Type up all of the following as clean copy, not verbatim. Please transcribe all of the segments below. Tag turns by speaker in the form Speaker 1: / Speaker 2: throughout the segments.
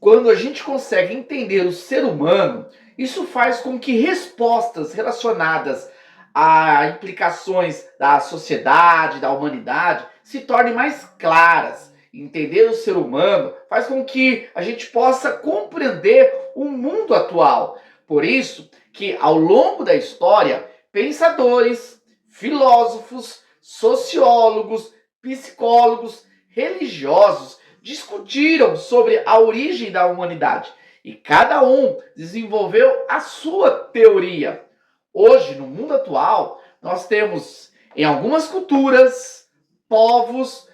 Speaker 1: Quando a gente consegue entender o ser humano, isso faz com que respostas relacionadas a implicações da sociedade, da humanidade, se tornem mais claras. Entender o ser humano faz com que a gente possa compreender o mundo atual. Por isso que ao longo da história, pensadores, filósofos, sociólogos, psicólogos, religiosos discutiram sobre a origem da humanidade e cada um desenvolveu a sua teoria. Hoje, no mundo atual, nós temos em algumas culturas, povos,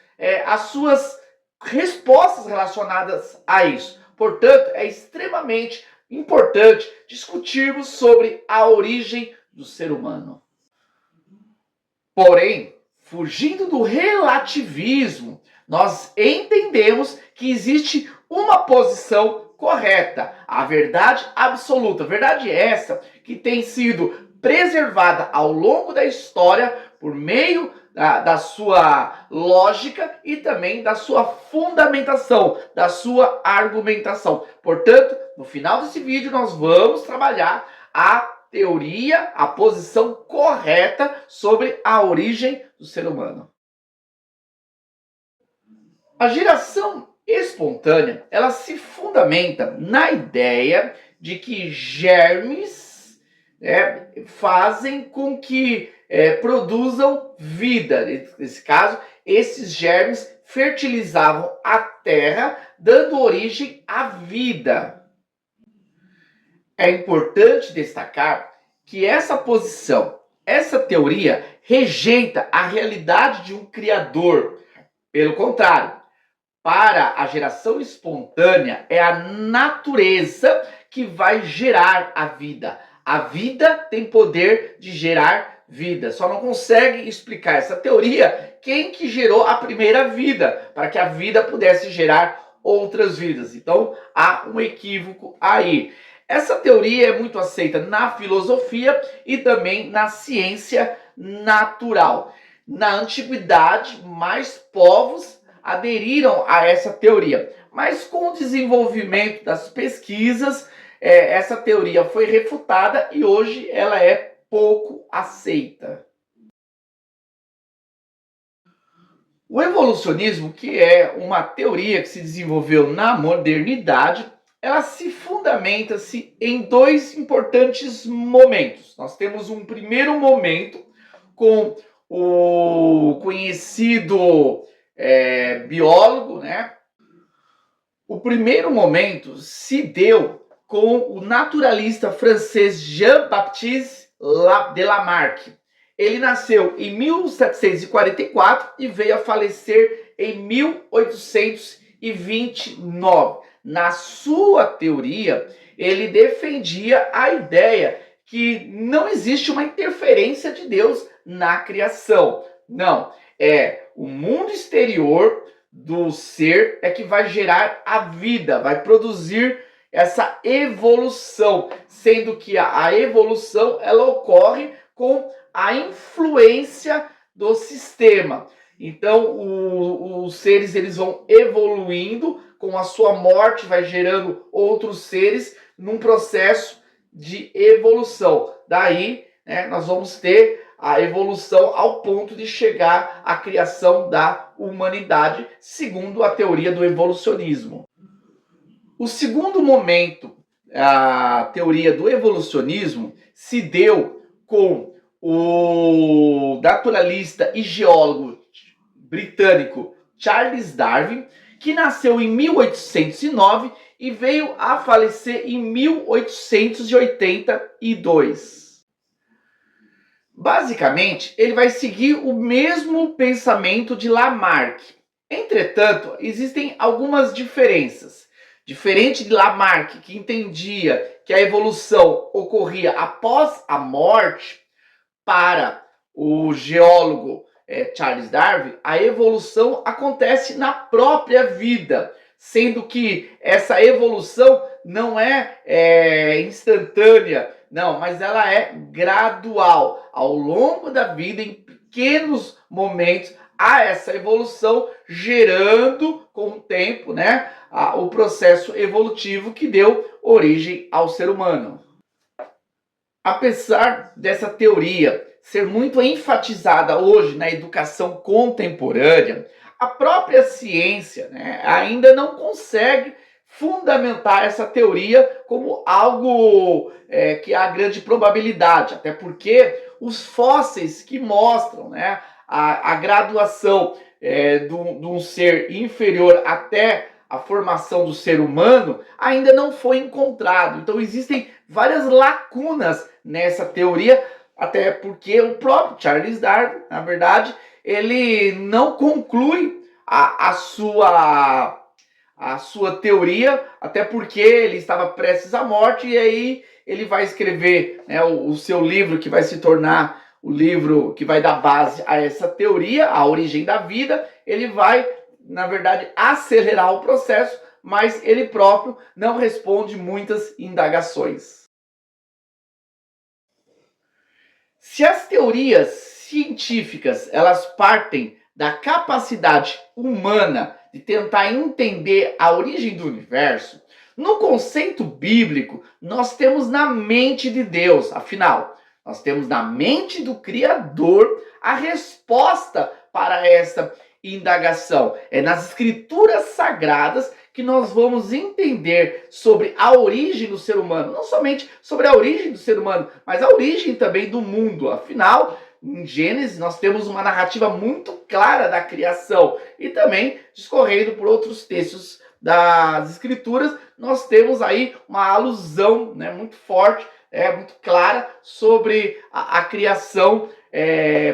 Speaker 1: as suas respostas relacionadas a isso. Portanto, é extremamente importante discutirmos sobre a origem do ser humano. Porém, fugindo do relativismo, nós entendemos que existe uma posição correta, a verdade absoluta. Verdade essa que tem sido preservada ao longo da história por meio da sua lógica e também da sua fundamentação, da sua argumentação. Portanto, no final desse vídeo nós vamos trabalhar a teoria, a posição correta sobre a origem do ser humano. A geração espontânea, ela se fundamenta na ideia de que germes fazem com que produzam vida. Nesse caso, esses germes fertilizavam a terra, dando origem à vida. É importante destacar que essa posição, essa teoria, rejeita a realidade de um criador. Pelo contrário, para a geração espontânea, é a natureza que vai gerar a vida. A vida tem poder de gerar vida. Só não consegue explicar essa teoria quem que gerou a primeira vida, para que a vida pudesse gerar outras vidas. Então, há um equívoco aí. Essa teoria é muito aceita na filosofia e também na ciência natural. Na antiguidade, mais povos aderiram a essa teoria. Mas com o desenvolvimento das pesquisas, essa teoria foi refutada e hoje ela é pouco aceita. O evolucionismo, que é uma teoria que se desenvolveu na modernidade, ela se fundamenta-se em dois importantes momentos. Nós temos um primeiro momento com o conhecido biólogo, né? O primeiro momento se deu com o naturalista francês Jean-Baptiste de Lamarck. Ele nasceu em 1744 e veio a falecer em 1829. Na sua teoria, ele defendia a ideia que não existe uma interferência de Deus na criação. Não, é o mundo exterior do ser é que vai gerar a vida, vai produzir essa evolução, sendo que a evolução ela ocorre com a influência do sistema. Então, os seres eles vão evoluindo, com a sua morte vai gerando outros seres num processo de evolução. Daí, nós vamos ter a evolução ao ponto de chegar à criação da humanidade, segundo a teoria do evolucionismo. O segundo momento, a teoria do evolucionismo, se deu com o naturalista e geólogo britânico Charles Darwin, que nasceu em 1809 e veio a falecer em 1882. Basicamente, ele vai seguir o mesmo pensamento de Lamarck. Entretanto, existem algumas diferenças. Diferente de Lamarck, que entendia que a evolução ocorria após a morte, para o geólogo Charles Darwin, a evolução acontece na própria vida, sendo que essa evolução não é instantânea, não, mas ela é gradual. Ao longo da vida, em pequenos momentos, a essa evolução, gerando com o tempo, né, o processo evolutivo que deu origem ao ser humano. Apesar dessa teoria ser muito enfatizada hoje na educação contemporânea, a própria ciência, né, ainda não consegue fundamentar essa teoria como algo que há grande probabilidade, até porque os fósseis que mostram, né, a graduação de um ser inferior até a formação do ser humano ainda não foi encontrado. Então existem várias lacunas nessa teoria, até porque o próprio Charles Darwin, na verdade, ele não conclui a sua teoria, até porque ele estava prestes à morte, e aí ele vai escrever, né, o seu livro, que vai se tornar o livro que vai dar base a essa teoria, a origem da vida. Ele vai, na verdade, acelerar o processo, mas ele próprio não responde muitas indagações. Se as teorias científicas elas partem da capacidade humana de tentar entender a origem do universo, no conceito bíblico nós temos na mente de Deus, afinal, nós temos na mente do Criador a resposta para essa indagação. É nas escrituras sagradas que nós vamos entender sobre a origem do ser humano, não somente sobre a origem do ser humano, mas a origem também do mundo. Afinal, em Gênesis nós temos uma narrativa muito clara da criação, e também discorrendo por outros textos das escrituras, nós temos aí uma alusão, né, muito forte, muito clara sobre a criação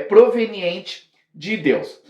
Speaker 1: proveniente de Deus.